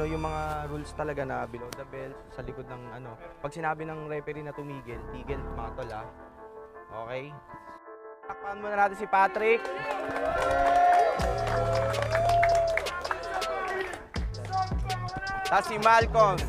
Yung mga rules talaga na below the belt, sa likod ng pag sinabi ng referee na tumigil, tigil mga tol Okay? Takpan muna natin si Patrick. Tapos si Malcolm.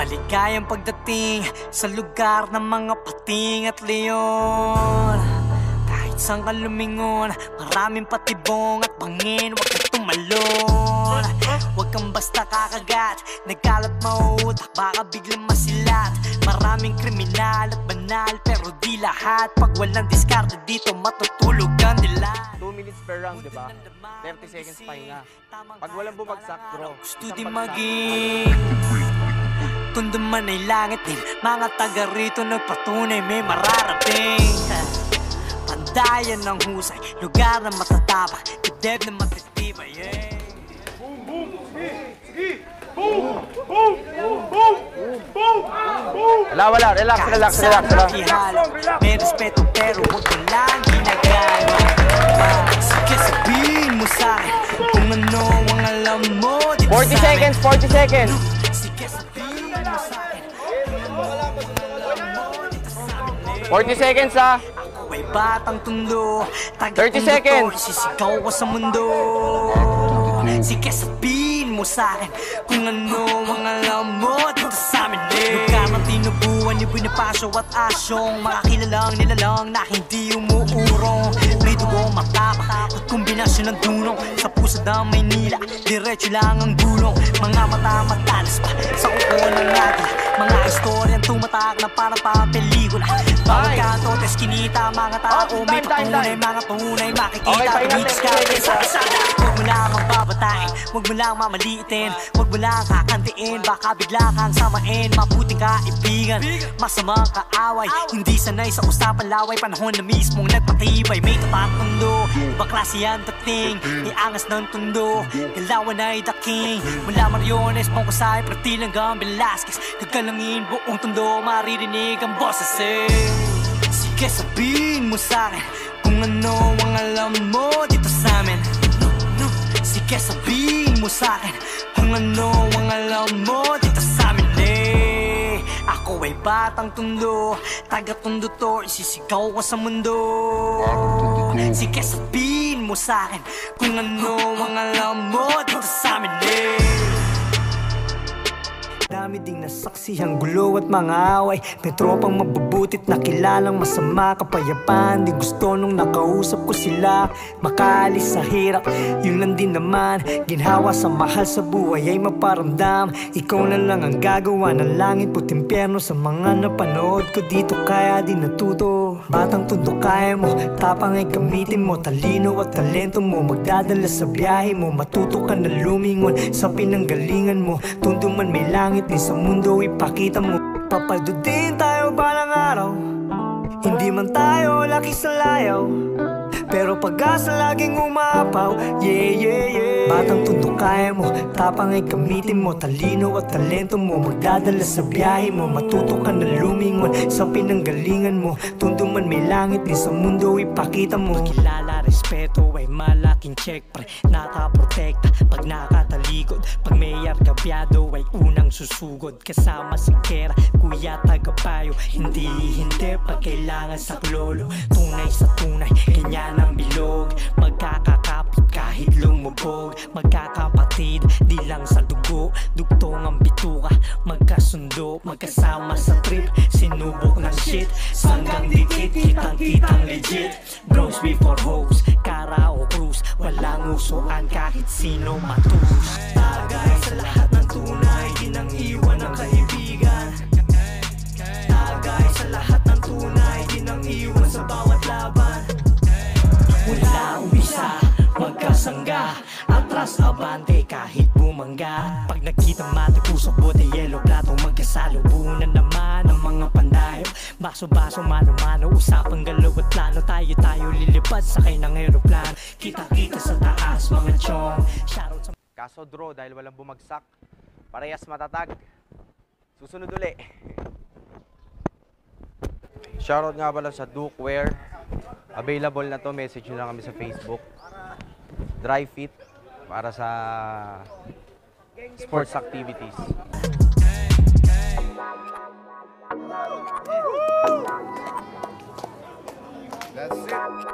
Maligayang pagdating sa lugar ng mga pating at leon. Kahit saan ka lumingon, maraming patibong at bangin. Huwag kang tumalon, huwag kang basta kakagat. Nagkalat mautak, baka biglang masilat. Maraming kriminal at banal, pero di lahat. Pag walang diskarte dito, matutulog ang nila. 2 minutes per round, diba? 30 seconds pa nga. Pag walang bumagsak, draw. Gusto di maging tondo man ay langit din. Mga taga rito nagpatunay may mararating. Pandayan ng husay, lugar na matatapang, dibdib na matitibay. Boom, boom, sige, boom, boom, boom, boom, boom. Wala, relax. May respeto pero huwag mo lang ginagana. Sige sabihin mo sa'kin kung ano ang alam mo. 40 seconds. Sige sabihin mo sa'kin kung ano ang alam mo. 40 seconds Ako ay batang tundo, 30 seconds. Isisigaw ko sa mundo. Sige sabihin mo sa'kin kung ano ang alam mo dito sa amin lugar ng tinubuan ni Bonifacio at Asyong. Mga kilalang nilalang na hindi umuurong. May dugong matapa at kombinasyon ng dunong. Sa pusad ng Maynila, diretso lang ang gulong. Mga mata matalas pa sa uko ng agila. Mga istoryang tumatak na parang papelikula. Bawat kanto, teskinita, mga tao may patunay, mga tunay makikita. Tumitis ka sa kasada. Huwag mo lamang babatain, huwag mo lang mamaliitin, huwag mo lang kakantiin, baka bigla kang samain. Mabuting kaibigan, masamang kaaway, hindi sanay sa usapan laway. Panahon na mismong nagpatibay, may tatak tundo. Ibang klase yan dating, iangas ng tundo. Galawan ay the king, mula Mariones, Pangkusay, Pratil hanggang Velasquez. Gagalangin buong tundo, maririnig ang boses Sige sabihin mo sa'kin kung ano ang alam mo dito sa'min. Sige sabihin mo sa'kin kung ano ang alam mo dito sa'min Ako ay batang tundo, taga-tundo to, isisigaw ko sa mundo. Sige sabihin mo sa'kin kung ano ang alam mo dito sa'min Dami ding nasaksihang gulo at mga away. May tropang mabubutit na kilalang masama. Kapayapaan di gusto nung nakausap ko sila. Makaalis sa hirap, yun lang din naman. Ginhawa sa mahal sa buhay ay maparamdam. Ikaw na lang ang gagawa ng langit pu't impyerno. Sa mga napanood ko dito kaya di natuto. Batang tundo kaya mo, tapang ay gamitin mo. Talino at talento mo, magdadala sa biyahe mo. Matuto ka na lumingon sa pinanggalingan mo. Tundo man may langit din sa mundo ipakita mo. Papaldo din tayo balang araw, hindi man tayo laki sa layaw, pero pag-asa laging umapaw. Batang tundo kaya mo, tapang ay gamitin mo. Talino at talento mo, magdadala sa biyahe mo. Matuto ka na lumingon sa pinanggalingan mo. Tundo man may langit din sa mundo ipakita mo. Pagkilala, respeto ay malaking check pre. Nakaprotekta pag nakatalikod. Pag may argabyado ay unang susugod. Kasama si Kera, kuya tagapayo. Hindi pag kailangan sa klolo. Tunay sa tunay, ganyan ang bilog. Magkakakapit kahit lumubog. Magkakapatid, di lang sa dugo. Dugtong ang bituka, magkasundo. Magkasama sa trip, sinubok ng shit. Sanggang dikit, kitang legit. Bros before hoes, Kara o Cruz. Walang usuan kahit sino matus. Tagay sa lahat ng tunay, di nang iwan ang kaibigan. Tagay sa lahat ng tunay, di nang iwan sa bawat laban. Mula umpisa, magkasangga, atras abante kahit bumangga. Pag nakita mati pusok, bote, yellow, platong magkasalubunan naman ang mga panday. tayo. Baso-baso, mano-mano, usapang galaw at plano. Tayo lilipad, sakay ng aeroplano. Kita-kita sa taas, mga chong. Shoutout sa Kaso draw dahil walang bumagsak. Parehas matatag. Susunod uli. Shoutout nga pala sa Duke Wear. Available na to, message nyo lang kami sa Facebook. Dry fit para sa sports activities. That's it.